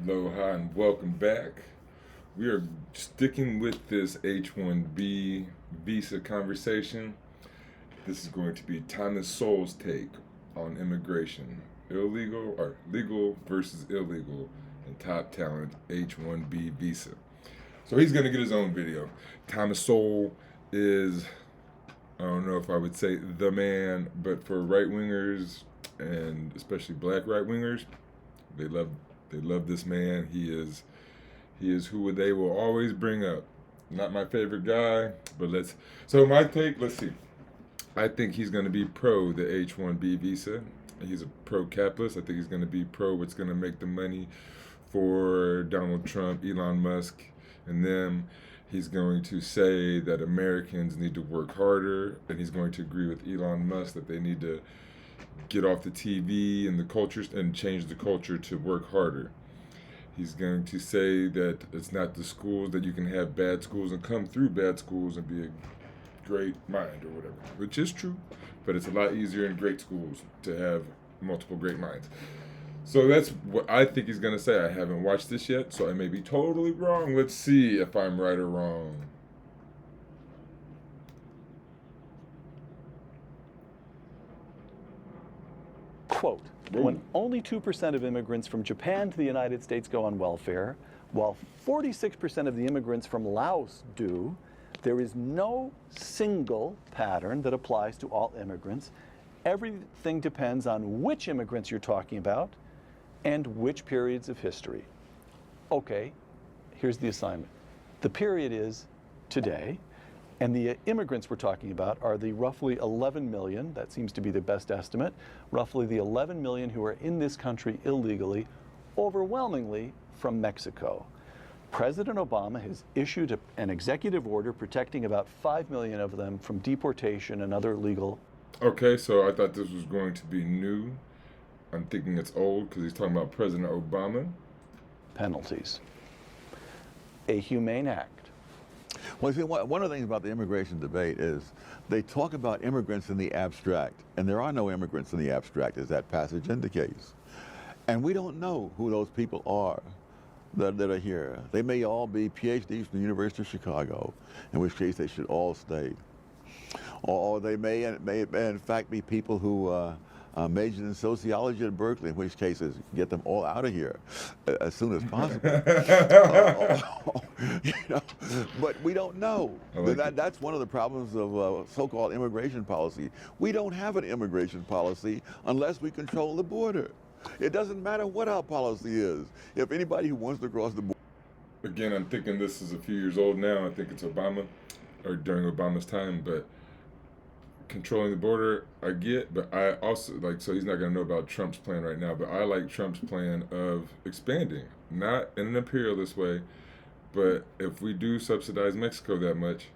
Aloha and welcome back. We are sticking with this H-1B visa conversation. This is going to be Thomas Sowell's take on immigration, illegal or legal versus illegal, and top talent H-1B visa. So he's going to get his own video. Thomas Sowell is, I don't know if I would say the man, but for right wingers and especially black right wingers, they love this man. He is who they will always bring up. Not my favorite guy, but so my take, let's see. I think he's going to be pro the H-1B visa. He's a pro capitalist. I think he's going to be pro what's going to make the money for Donald Trump, Elon Musk, and them. He's going to say that Americans need to work harder, and he's going to agree with Elon Musk that they need to get off the TV and the cultures and change the culture to work harder. He's going to say that it's not the schools, that you can have bad schools and come through bad schools and be a great mind or whatever, which is true, but it's a lot easier in great schools to have multiple great minds. So that's what I think he's going to say. I haven't watched this yet, so I may be totally wrong. Let's see if I'm right or wrong. Quote, when only 2% of immigrants from Japan to the United States go on welfare, while 46% of the immigrants from Laos do, there is no single pattern that applies to all immigrants. Everything depends on which immigrants you're talking about and which periods of history. Okay, here's the assignment. The period is today, and the immigrants we're talking about are the roughly 11 million, that seems to be the best estimate, roughly the 11 million who are in this country illegally, overwhelmingly from Mexico. President Obama has issued an executive order protecting about 5 million of them from deportation and other legal. Okay, so I thought this was going to be new. I'm thinking it's old because he's talking about President Obama. Penalties. A humane act. Well, see, one of the things about the immigration debate is they talk about immigrants in the abstract, and there are no immigrants in the abstract, as that passage indicates. And we don't know who those people are that are here. They may all be PhDs from the University of Chicago, in which case they should all stay. Or they may in fact be people who majored in sociology at Berkeley, in which cases get them all out of here as soon as possible. You know, but we don't know. That's one of the problems of so-called immigration policy. We don't have an immigration policy unless we control the border. It doesn't matter what our policy is. If anybody who wants to cross the border. Again, I'm thinking this is a few years old now. I think it's Obama, or during Obama's time, but controlling the border, I get, but I also so he's not going to know about Trump's plan right now, but I like Trump's plan of expanding, not in an imperialist way, but if we do subsidize Mexico that much,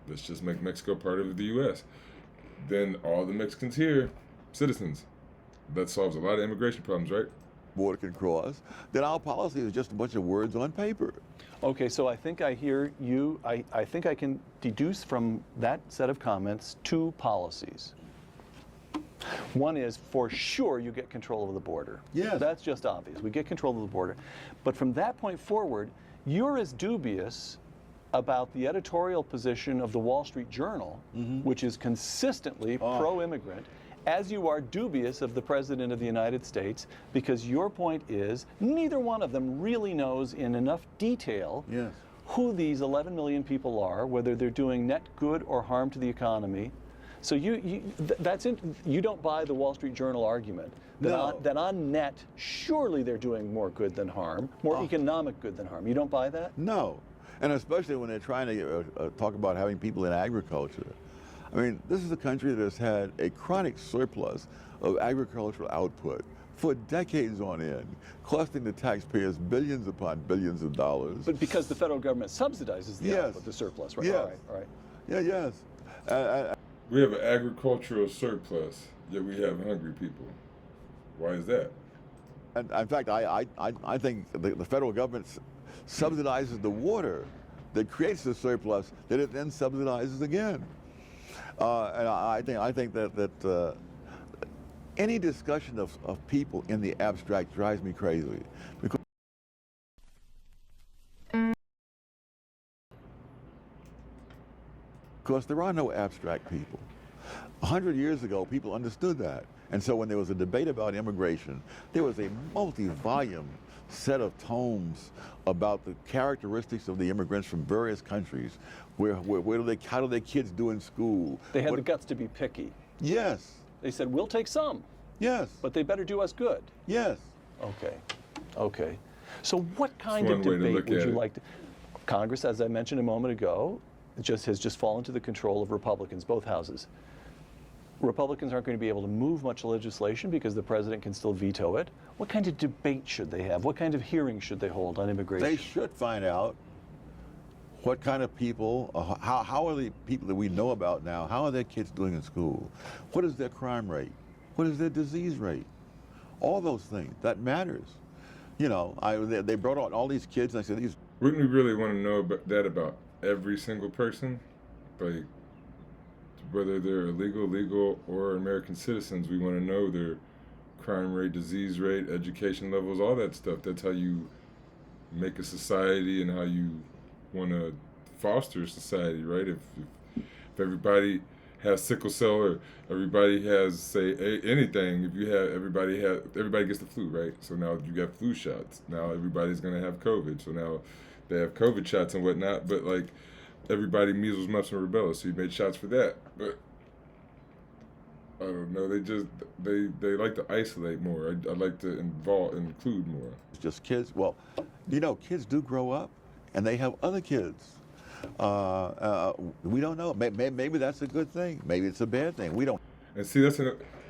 let's just make Mexico part of the U.S. Then all the Mexicans here, citizens. That solves a lot of immigration problems, right? Border can cross, then our policy is just a bunch of words on paper. Okay, so I think I hear you. I think I can deduce from that set of comments two policies. One is, for sure, you get control of the border. Yes. That's just obvious. We get control of the border. But from that point forward, you're as dubious about the editorial position of the Wall Street Journal, which is consistently pro-immigrant, as you are dubious of the President of the United States, because your point is neither one of them really knows in enough detail who these 11 million people are, whether they're doing net good or harm to the economy. So you don't buy the Wall Street Journal argument that on net, surely they're doing more good than harm, more economic good than harm. You don't buy that? No, and especially when they're trying to talk about having people in agriculture. I mean, this is a country that has had a chronic surplus of agricultural output for decades on end, costing the taxpayers billions upon billions of dollars. But because the federal government subsidizes the output, the surplus, right? Yes. All right. Yeah, yes. We have an agricultural surplus, yet we have hungry people. Why is that? And in fact, I think the federal government subsidizes the water that creates the surplus that it then subsidizes again. And I think that any discussion of people in the abstract drives me crazy. Because because there are no abstract people. 100 years ago, people understood that. And so when there was a debate about immigration, there was a multi-volume set of tomes about the characteristics of the immigrants from various countries. How do their kids do in school? They had the guts to be picky. Yes. They said, we'll take some. Yes. But they better do us good. Yes. Okay. Okay. So what kind of That's one way to debate look would at you it. like to... Congress, as I mentioned a moment ago, has just fallen to the control of Republicans, both houses. Republicans aren't going to be able to move much legislation because the president can still veto it. What kind of debate should they have? What kind of hearings should they hold on immigration? They should find out what kind of people, how are the people that we know about now, how are their kids doing in school? What is their crime rate? What is their disease rate? All those things, that matters. You know, they brought out all these kids and I said, Wouldn't we really want to know about every single person? Like, whether they're illegal, legal, or American citizens, we want to know their crime rate, disease rate, education levels, all that stuff. That's how you make a society and how you want to foster a society, right? If everybody has sickle cell or everybody has, say, anything, if you have, everybody gets the flu, right? So now you got flu shots. Now everybody's going to have COVID. So now they have COVID shots and whatnot, but like everybody measles, mumps, and rubella, so you made shots for that. But I don't know, they like to isolate more. I like to include more. It's just kids. Well, you know, kids do grow up and they have other kids. We don't know. Maybe that's a good thing. Maybe it's a bad thing. We don't. And see,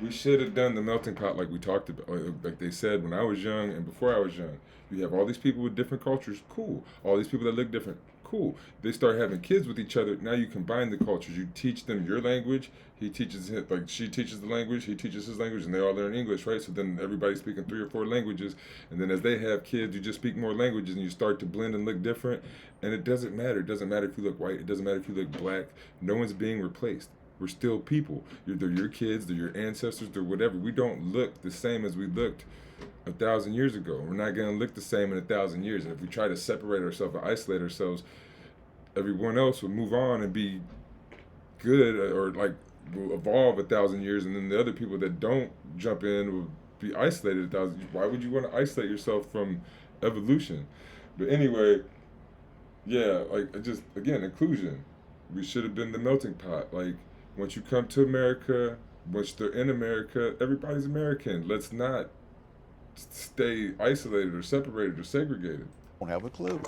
we should have done the melting pot like we talked about, like they said when I was young and before I was young. You have all these people with different cultures, cool. All these people that look different, cool. They start having kids with each other. Now you combine the cultures. You teach them your language. She teaches the language. He teaches his language, and they all learn English, right? So then everybody's speaking 3 or 4 languages, and then as they have kids, you just speak more languages, and you start to blend and look different. And it doesn't matter. It doesn't matter if you look white. It doesn't matter if you look black. No one's being replaced. We're still people. They're your kids. They're your ancestors. They're whatever. We don't look the same as we looked 1,000 years ago. We're not going to look the same in 1,000 years. And if we try to separate ourselves or isolate ourselves, everyone else will move on and be good or like will evolve 1,000 years, and then the other people that don't jump in will be isolated 1,000 years. Why would you want to isolate yourself from evolution? But anyway, yeah, like just again, inclusion. We should have been the melting pot. Like once you come to America, once they're in America, everybody's American. Let's not stay isolated or separated or segregated. Don't have a clue.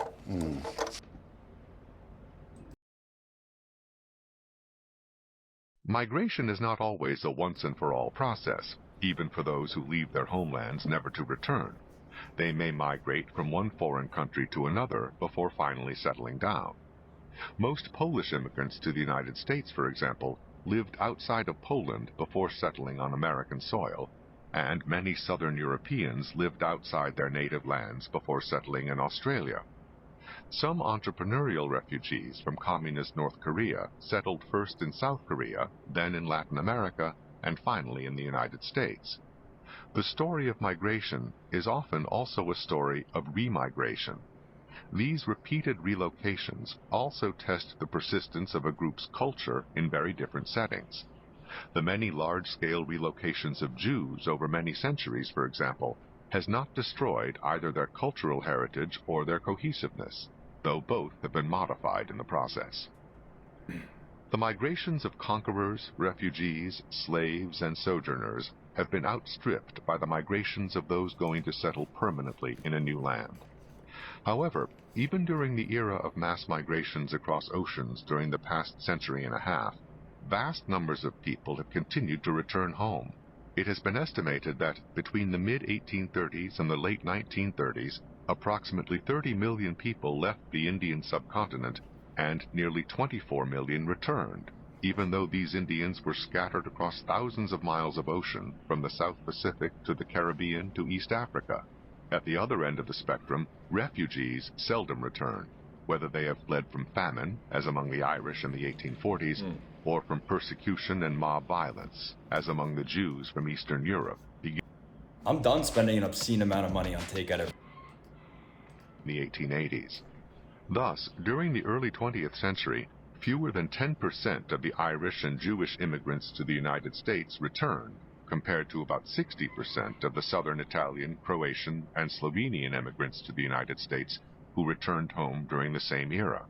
Migration is not always a once-and-for-all process, even for those who leave their homelands never to return. They may migrate from one foreign country to another before finally settling down. Most Polish immigrants to the United States, for example, lived outside of Poland before settling on American soil, and many Southern Europeans lived outside their native lands before settling in Australia. Some entrepreneurial refugees from communist North Korea settled first in South Korea, then in Latin America, and finally in the United States. The story of migration is often also a story of remigration. These repeated relocations also test the persistence of a group's culture in very different settings. The many large-scale relocations of Jews over many centuries, for example, has not destroyed either their cultural heritage or their cohesiveness, though both have been modified in the process. The migrations of conquerors, refugees, slaves, and sojourners have been outstripped by the migrations of those going to settle permanently in a new land. However, even during the era of mass migrations across oceans during the past century and a half, vast numbers of people have continued to return home. It has been estimated that between the mid-1830s and the late 1930s, approximately 30 million people left the Indian subcontinent and nearly 24 million returned, even though these Indians were scattered across thousands of miles of ocean from the South Pacific to the Caribbean to East Africa. At the other end of the spectrum, refugees seldom return, whether they have fled from famine, as among the Irish in the 1840s, or from persecution and mob violence, as among the Jews from Eastern Europe, I'm done spending an obscene amount of money on takeout in the 1880s. Thus, during the early 20th century, Fewer than 10% of the Irish and Jewish immigrants to the United States returned, compared to about 60% of the Southern Italian, Croatian, and Slovenian immigrants to the United States who returned home during the same era.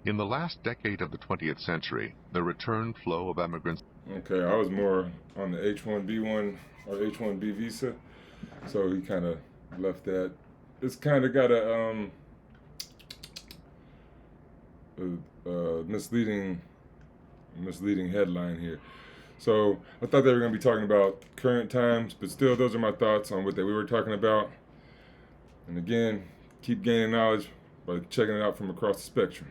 In the last decade of the 20th century, the return flow of immigrants... Okay, I was more on the H-1B1 or H-1B visa, so he kind of left that. It's kind of got a misleading headline here. So I thought they were going to be talking about current times, but still, those are my thoughts on what we were talking about. And again, keep gaining knowledge by checking it out from across the spectrum.